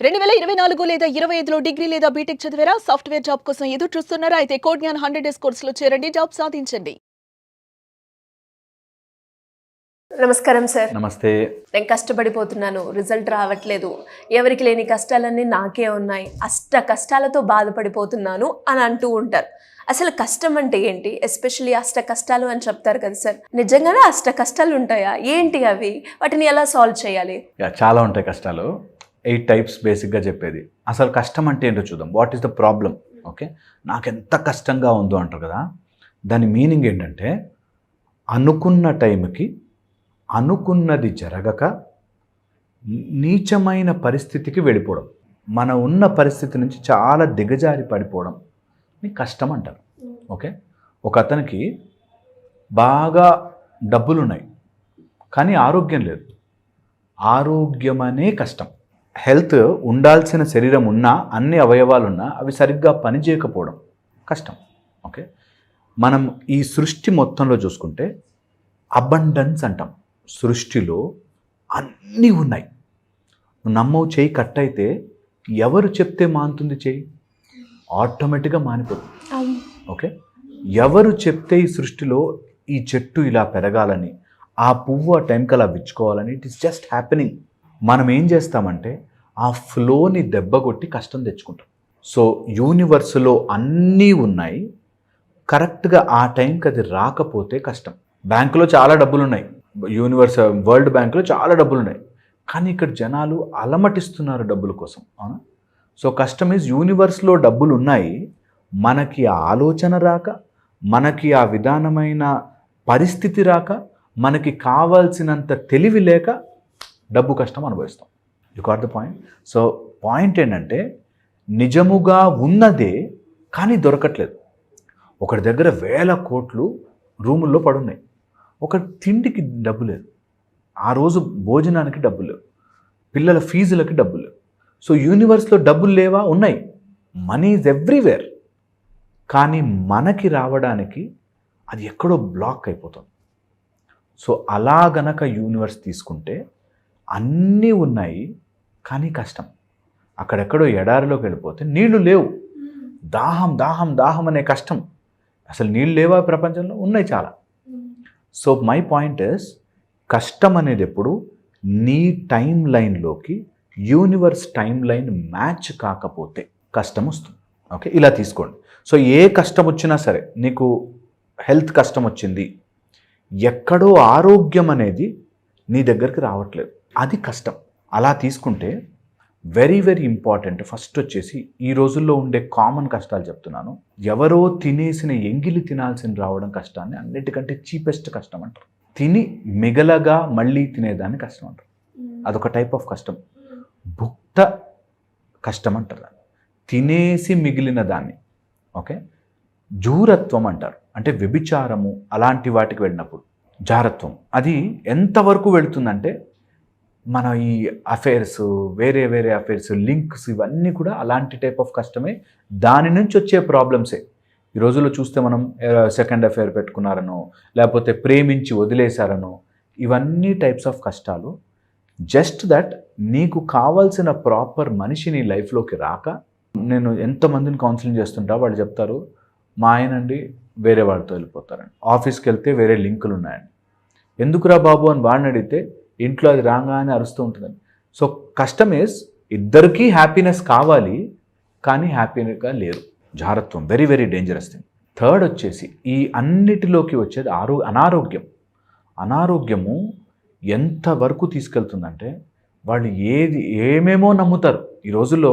2024 లేదా 25లో డిగ్రీ లేదా బీటెక్ చదివారా? సాఫ్ట్‌వేర్ జాబ్ కోసం ఎదురు చూస్తున్నారా? అయితే కోడ్ జ్ఞాన్ 100 డేస్ కోర్సులో చేరండి, జాబ్ సాధించండి. నమస్కారం సార్. నమస్తే. నేను కష్టపడిపోతున్నాను, రిజల్ట్ రావట్లేదు, ఎవరికి లేని కష్టాలన్నీ నాకే ఉన్నాయి, అష్ట కష్టాలతో బాధపడిపోతున్నాను అని అంటూ ఉంటారు. అసలు కష్టం అంటే ఏంటి? ఎస్పెషల్లీ అష్ట కష్టాలు అని చెప్తారు కదా సార్, నిజంగానే అష్ట కష్టాలు ఉంటాయా? ఏంటి అవి? వాటిని ఎలా సాల్వ్ చేయాలి? చాలా ఉంటాయి కష్టాలు. 8 టైప్స్ బేసిక్గా చెప్పేది. అసలు కష్టం అంటే ఏంటో చూద్దాం. What is the problem? Okay, నాకు ఎంత కష్టంగా ఉందో అంటారు కదా, దాని మీనింగ్ ఏంటంటే అనుకున్న టైంకి అనుకున్నది జరగక నీచమైన పరిస్థితికి వెళ్ళిపోవడం, మన ఉన్న పరిస్థితి నుంచి చాలా దిగజారి పడిపోవడం కష్టం అంటారు. ఓకే, ఒక అతనికి బాగా డబ్బులున్నాయి కానీ ఆరోగ్యం లేదు. ఆరోగ్యం అనే కష్టం. హెల్త్ ఉండాల్సిన శరీరం ఉన్నా, అన్ని అవయవాలు ఉన్నా అవి సరిగ్గా పనిచేయకపోవడం కష్టం. ఓకే, మనం ఈ సృష్టి మొత్తంలో చూసుకుంటే అబండెన్స్ అంటాం. సృష్టిలో అన్నీ ఉన్నాయి. నమ్మవు, చేయి కట్ అయితే ఎవరు చెప్తే మానుతుంది? చేయి ఆటోమేటిక్గా మానిపోతుంది. ఓకే, ఎవరు చెప్తే ఈ సృష్టిలో ఈ చెట్టు ఇలా పెరగాలని, ఆ పువ్వు ఆ టైంకి అలా విచ్చుకోవాలని, ఇట్ ఈస్ జస్ట్ హ్యాపెనింగ్. మనం ఏం చేస్తామంటే ఆ ఫ్లోని దెబ్బ కొట్టి కష్టం తెచ్చుకుంటాం. సో యూనివర్స్లో అన్నీ ఉన్నాయి, కరెక్ట్గా ఆ టైంకి అది రాకపోతే కష్టం. బ్యాంకులో చాలా డబ్బులు ఉన్నాయి, వరల్డ్ బ్యాంకులో చాలా డబ్బులు ఉన్నాయి, కానీ ఇక్కడ జనాలు అలమటిస్తున్నారు డబ్బుల కోసం. అవునా? సో కష్టం ఈజ్ యూనివర్స్లో డబ్బులు ఉన్నాయి, మనకి ఆ ఆలోచన రాక, మనకి ఆ విధానమైన పరిస్థితి రాక, మనకి కావాల్సినంత తెలివి లేక డబ్బు కష్టం అనుభవిస్తాం. You got the point? So point ఏంటంటే నిజముగా ఉన్నదే కానీ దొరకట్లేదు. ఒకటి దగ్గర 1000 కోట్లు రూముల్లో పడున్నాయి, ఒక తిండికి డబ్బు లేదు, ఆ రోజు భోజనానికి డబ్బు లేవు, పిల్లల ఫీజులకి డబ్బు లేవు. సో యూనివర్స్లో డబ్బులు లేవా? ఉన్నాయి. మనీ ఈజ్ ఎవ్రీవేర్, కానీ మనకి రావడానికి అది ఎక్కడో బ్లాక్ అయిపోతుంది. సో అలా గనక యూనివర్స్ తీసుకుంటే అన్నీ ఉన్నాయి కానీ కష్టం. అక్కడెక్కడో ఎడారిలోకి వెళ్ళిపోతే నీళ్లు లేవు, దాహం దాహం దాహం అనే కష్టం. అసలు నీళ్ళు లేవా ప్రపంచంలో? ఉన్నాయి చాలా. సో మై పాయింట్ ఇస్, కష్టం అనేది ఎప్పుడు నీ టైం లైన్లోకి యూనివర్స్ టైం లైన్ మ్యాచ్ కాకపోతే కష్టం వస్తుంది. ఓకే, ఇలా తీసుకోండి. సో ఏ కష్టం వచ్చినా సరే, నీకు హెల్త్ కష్టం వచ్చింది, ఎక్కడో ఆరోగ్యం అనేది నీ దగ్గరికి రావట్లేదు, అది కష్టం. అలా తీసుకుంటే వెరీ వెరీ ఇంపార్టెంట్. ఫస్ట్ వచ్చేసి ఈ రోజుల్లో ఉండే కామన్ కష్టాలు చెప్తున్నాను. ఎవరో తినేసిన ఎంగిలి తినాల్సిన రావడం కష్టాన్ని అన్నిటికంటే చీపెస్ట్ కష్టం అంటారు. తిని మిగలగా మళ్ళీ తినేదాన్ని కష్టం అంటారు. అదొక టైప్ ఆఫ్ కష్టం. భుక్త కష్టం అంటారు, తినేసి మిగిలిన దాన్ని. ఓకే, జూరత్వం అంటారు, అంటే వ్యభిచారము అలాంటి వాటికి వెళ్ళినప్పుడు జారత్వం. అది ఎంతవరకు వెళుతుందంటే మన ఈ అఫైర్స్, వేరే వేరే అఫైర్స్, లింక్స్, ఇవన్నీ కూడా అలాంటి టైప్ ఆఫ్ కష్టమే. దాని నుంచి వచ్చే ప్రాబ్లమ్సే. ఈ రోజుల్లో చూస్తే మనం సెకండ్ అఫైర్ పెట్టుకున్నారనో, లేకపోతే ప్రేమించి వదిలేశారనో, ఇవన్నీ టైప్స్ ఆఫ్ కష్టాలు. జస్ట్ దట్ నీకు కావాల్సిన ప్రాపర్ మనిషి నీ లైఫ్లోకి రాక, నేను ఎంతమందిని కౌన్సిలింగ్ చేస్తుంటా, వాళ్ళు చెప్తారు మా ఆయనండి వేరే వాళ్ళతో వెళ్ళిపోతారండి, ఆఫీస్కి వెళ్తే వేరే లింకులు ఉన్నాయండి, ఎందుకురా బాబు అని వాడిని అడిగితే ఇంట్లో అది రాగానే అరుస్తూ ఉంటుందండి. సో కష్టం ఈజ్ ఇద్దరికీ హ్యాపీనెస్ కావాలి కానీ హ్యాపీగా లేరు. జారత్వం very very dangerous thing. Third వచ్చేసి ఈ అన్నిటిలోకి వచ్చేది అనారోగ్యం. అనారోగ్యము ఎంతవరకు తీసుకెళ్తుందంటే వాళ్ళు ఏమేమో నమ్ముతారు. ఈ రోజుల్లో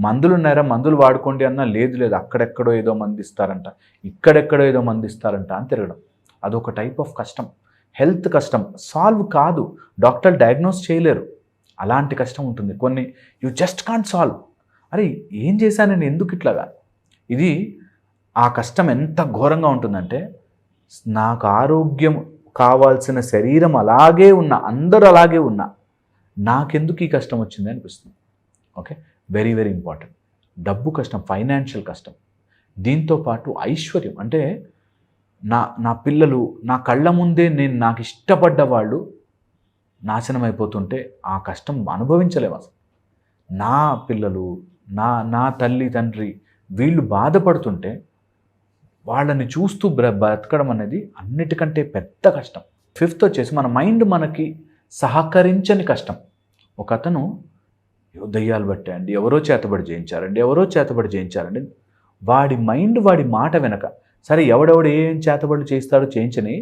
మందులు ఉన్నారా, మందులు వాడుకోండి అన్నా లేదు లేదు, అక్కడెక్కడో ఏదో మంది ఇస్తారంట, ఇక్కడెక్కడో ఏదో మంది ఇస్తారంట అని తిరగడం. అదొక టైప్ ఆఫ్ కష్టం. హెల్త్ కష్టం సాల్వ్ కాదు, డాక్టర్ డయాగ్నోస్ చేయలేరు, అలాంటి కష్టం ఉంటుంది. కొన్ని యూ జస్ట్ కాంట్ సాల్వ్. అరే ఏం చేశాను నేను, ఎందుకు ఇట్లాగా? ఇది ఆ కష్టం ఎంత ఘోరంగా ఉంటుందంటే, నాకు ఆరోగ్యం కావాల్సిన శరీరం అలాగే ఉన్నా, అందరూ అలాగే ఉన్నా, నాకెందుకు ఈ కష్టం వచ్చింది అనిపిస్తుంది. Okay, very very important. డబ్బు కష్టం, ఫైనాన్షియల్ కష్టం. దీంతోపాటు ఐశ్వర్యం, అంటే నా పిల్లలు నా కళ్ళ ముందే నాకు ఇష్టపడ్డ వాళ్ళు నాశనం అయిపోతుంటే ఆ కష్టం అనుభవించలేము అసలు. నా పిల్లలు, నా తల్లి తండ్రి వీళ్ళు బాధపడుతుంటే వాళ్ళని చూస్తూ బతకడం అనేది అన్నిటికంటే పెద్ద కష్టం. 5th వచ్చేసి మన మైండ్ మనకి సహకరించని కష్టం. ఒక అతను దయ్యాలు పట్టాయండి, ఎవరో చేతబడి చేయించారండి, వాడి మైండ్ వాడి మాట వెనక, సరే ఎవడెవడు ఏం చేతబడులు చేస్తాడో చేయించని,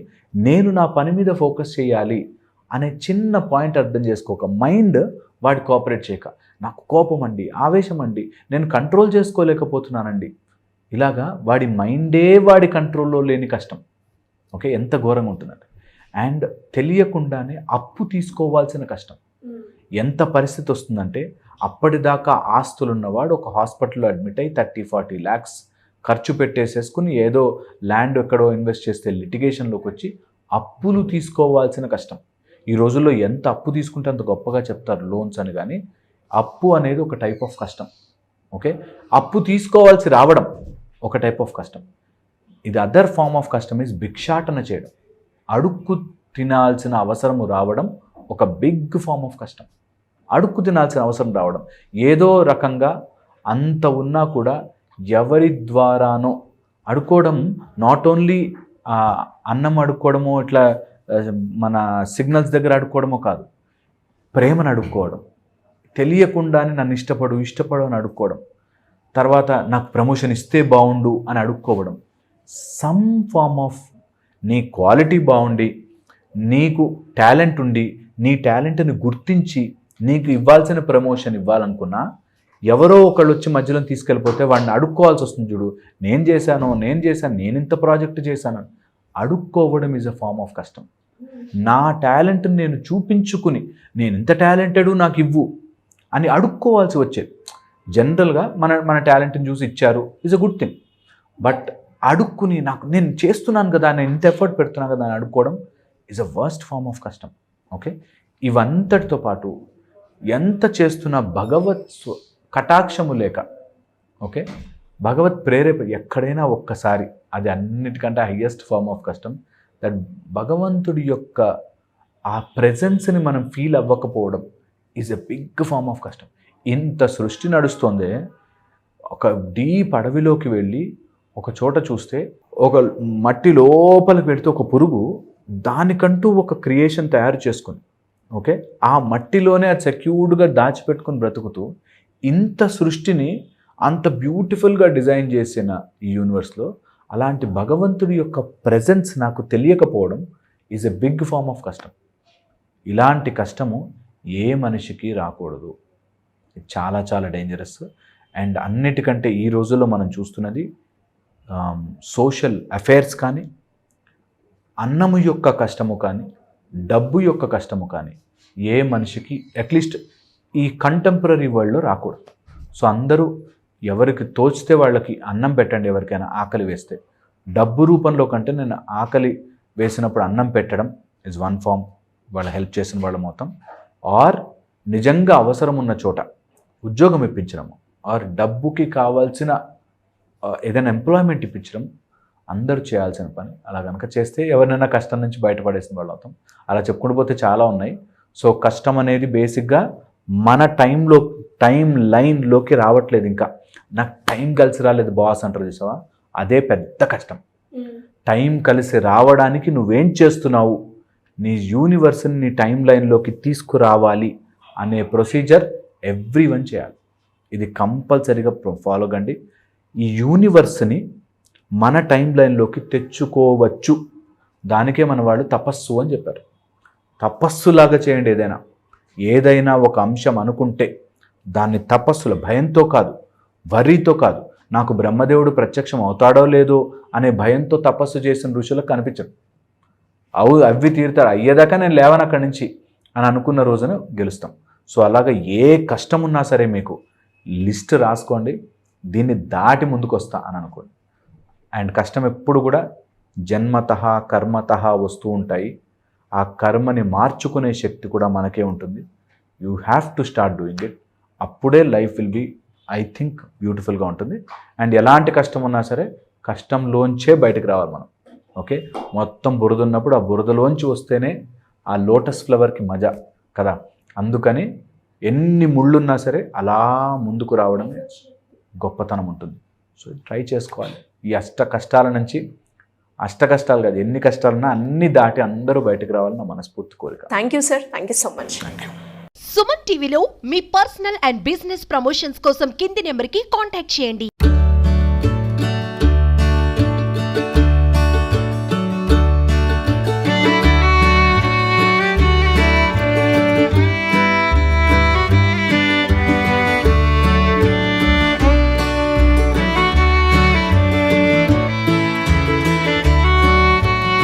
నేను నా పని మీద ఫోకస్ చేయాలి అనే చిన్న పాయింట్ అర్థం చేసుకోక, మైండ్ వాడి కోఆపరేట్ చేయక, నాకు కోపం అండి, ఆవేశం అండి, నేను కంట్రోల్ చేసుకోలేకపోతున్నానండి, ఇలాగా వాడి మైండే వాడి కంట్రోల్లో లేని కష్టం. ఓకే, ఎంత ఘోరంగా ఉంటుందండి. అండ్ తెలియకుండానే అప్పు తీసుకోవాల్సిన కష్టం. ఎంత పరిస్థితి వస్తుందంటే, అప్పటిదాకా ఆస్తులు ఉన్నవాడు ఒక హాస్పిటల్లో అడ్మిట్ అయ్యి 30-40 lakhs ఖర్చు పెట్టేసేసుకుని ఏదో ల్యాండ్ ఎక్కడో ఇన్వెస్ట్ చేస్తే లిటిగేషన్లోకి వచ్చి అప్పులు తీసుకోవాల్సిన కష్టం. ఈ రోజుల్లో ఎంత అప్పు తీసుకుంటే అంత గొప్పగా చెప్తారు లోన్స్ అని, కానీ అప్పు అనేది ఒక టైప్ ఆఫ్ కష్టం. ఓకే, అప్పు తీసుకోవాల్సి రావడం ఒక టైప్ ఆఫ్ కష్టం. ఇది అదర్ ఫార్మ్ ఆఫ్ కష్టం ఈజ్ భిక్షాటన చేయడం. అడుక్కు తినాల్సిన అవసరము రావడం ఒక బిగ్ ఫార్మ్ ఆఫ్ కష్టం. అడుక్కు తినాల్సిన అవసరం రావడం, ఏదో రకంగా అంత ఉన్నా కూడా ఎవరి ద్వారానో అడుక్కోవడం. నాట్ ఓన్లీ అన్నం అడుక్కోవడమో, ఇట్లా మన సిగ్నల్స్ దగ్గర అడుక్కోవడమో కాదు, ప్రేమను అడుక్కోవడం, తెలియకుండానే నన్ను ఇష్టపడు అని అడుక్కోవడం, తర్వాత నాకు ప్రమోషన్ ఇస్తే బాగుండు అని అడుక్కోవడం. సమ్ ఫార్మ్ ఆఫ్ నీ క్వాలిటీ బాగుండి, నీకు టాలెంట్ ఉండి, నీ టాలెంట్ని గుర్తించి నీకు ఇవ్వాల్సిన ప్రమోషన్ ఇవ్వాలనుకున్నా, ఎవరో ఒకళ్ళు వచ్చి మధ్యలో తీసుకెళ్ళిపోతే వాడిని అడుక్కోవాల్సి వస్తుంది. చూడు, నేను చేశాను, నేను ఇంత ప్రాజెక్ట్ చేశాను. అడుక్కోవడం ఈజ్ అ ఫార్మ్ ఆఫ్ కష్టం. నా టాలెంట్ని నేను చూపించుకుని, నేను ఇంత టాలెంటెడ్ నాకు ఇవ్వు అని అడుక్కోవాల్సి వచ్చేది. జనరల్గా మన టాలెంట్ని చూసి ఇచ్చారు is a good thing. But అడుక్కుని నేను చేస్తున్నాను కదా, నేను ఇంత ఎఫర్ట్ పెడుతున్నాను కదా అని అడుక్కోవడం is a worst form of కష్టం. ఓకే, ఇవంతటితో పాటు ఎంత చేస్తున్నా భగవత్ కటాక్షము లేక, ఓకే, భగవత్ ప్రేరేప ఎక్కడైనా ఒక్కసారి, అది అన్నిటికంటే హయ్యెస్ట్ ఫార్మ్ ఆఫ్ కష్టం. దట్ భగవంతుడి యొక్క ఆ ప్రెజెన్స్ని మనం ఫీల్ అవ్వకపోవడం is a big form of కష్టం. ఇంత సృష్టి నడుస్తోందే, ఒక డీప్ అడవిలోకి వెళ్ళి ఒక చోట చూస్తే, ఒక మట్టి లోపలికి పెడితే ఒక పురుగు దానికంటూ ఒక క్రియేషన్ తయారు చేసుకుని, ఓకే, ఆ మట్టిలోనే అది సెక్యూర్డ్గా దాచిపెట్టుకుని బ్రతుకుతూ ఇంత సృష్టిని అంత బ్యూటిఫుల్గా డిజైన్ చేసిన ఈ యూనివర్స్లో అలాంటి భగవంతుడి యొక్క ప్రెజెన్స్ నాకు తెలియకపోవడం is a big form of కష్టం. ఇలాంటి కష్టము ఏ మనిషికి రాకూడదు. చాలా చాలా డేంజరస్. అండ్ అన్నిటికంటే ఈ రోజుల్లో మనం చూస్తున్నది సోషల్ అఫైర్స్ కానీ, అన్నము యొక్క కష్టము కానీ, డబ్బు యొక్క కష్టము కానీ ఏ మనిషికి అట్లీస్ట్ ఈ కంటెంపరీ వరల్డ్లో రాకూడదు. సో అందరూ ఎవరికి తోచితే వాళ్ళకి అన్నం పెట్టండి. ఎవరికైనా ఆకలి వేస్తే డబ్బు రూపంలో కంటే నేను ఆకలి వేసినప్పుడు అన్నం పెట్టడం ఇస్ వన్ ఫార్మ్, వాళ్ళ హెల్ప్ చేసిన వాళ్ళ మొత్తం. ఆర్ నిజంగా అవసరం ఉన్న చోట ఉద్యోగం ఇప్పించడము, ఆర్ డబ్బుకి కావాల్సిన ఏదైనా ఎంప్లాయ్మెంట్ ఇప్పించడం అందరూ చేయాల్సిన పని. అలా కనుక చేస్తే ఎవరినైనా కష్టం నుంచి బయటపడేసిన వాళ్ళు అవుతాం. అలా చెప్పుకుంటూ పోతే చాలా ఉన్నాయి. సో కష్టం అనేది బేసిక్గా మన టైం లైన్లోకి రావట్లేదు. ఇంకా నాకు టైం కలిసి రాలేదు బాస్ అంటారు చూసావా, అదే పెద్ద కష్టం. టైం కలిసి రావడానికి నువ్వేం చేస్తున్నావు, నీ యూనివర్స్ని నీ టైం లైన్లోకి తీసుకురావాలి అనే ప్రొసీజర్ ఎవ్రీవన్ చేయాలి. ఇది కంపల్సరీగా ఫాలో కండి. ఈ యూనివర్స్ని మన టైం లైన్లోకి తెచ్చుకోవచ్చు. దానికే మన వాళ్ళు తపస్సు అని చెప్పారు. తపస్సులాగా చేయండి. ఏదైనా ఒక అంశం అనుకుంటే దాన్ని తపస్సుల భయంతో కాదు, వర్రీతో కాదు, నాకు బ్రహ్మదేవుడు ప్రత్యక్షం అవుతాడో లేదో అనే భయంతో తపస్సు చేసిన ఋషులకు కనిపించడు. అవి తీరుతాడు, అయ్యేదాకా నేను లేవను అక్కడి నుంచి అని అనుకున్న రోజున గెలుస్తాం. సో అలాగా ఏ కష్టం ఉన్నా సరే మీకు లిస్ట్ రాసుకోండి, దీన్ని దాటి ముందుకు వస్తా అని అనుకోండి. అండ్ కష్టం ఎప్పుడు కూడా జన్మతః కర్మతః వస్తూ ఉంటాయి. ఆ కర్మని మార్చుకునే శక్తి కూడా మనకే ఉంటుంది. You have to start doing it. అప్పుడే life will be, I think, బ్యూటిఫుల్గా ఉంటుంది. అండ్ ఎలాంటి కష్టం ఉన్నా సరే కష్టంలోంచే బయటకు రావాలి మనం. ఓకే, మొత్తం బురద ఉన్నప్పుడు ఆ బురదలోంచి వస్తేనే ఆ లోటస్ ఫ్లవర్కి మజా కదా. అందుకని ఎన్ని ముళ్ళున్నా సరే అలా ముందుకు రావడం గొప్పతనం ఉంటుంది. సో ట్రై చేసుకోవాలి. ఈ అష్ట కష్టాల నుంచి, అష్ట కష్టాలు కాదు, ఎన్ని కష్టాలున్నా అన్ని దాటి అందరూ బయటకు రావాలని నా మనస్ఫూర్తి కోరిక. Thank you sir, thank you so much. Suman టీవీలో మీ పర్సనల్ అండ్ బిజినెస్ ప్రమోషన్స్ కోసం కింది నెంబర్కి కాంటాక్ట్ చేయండి.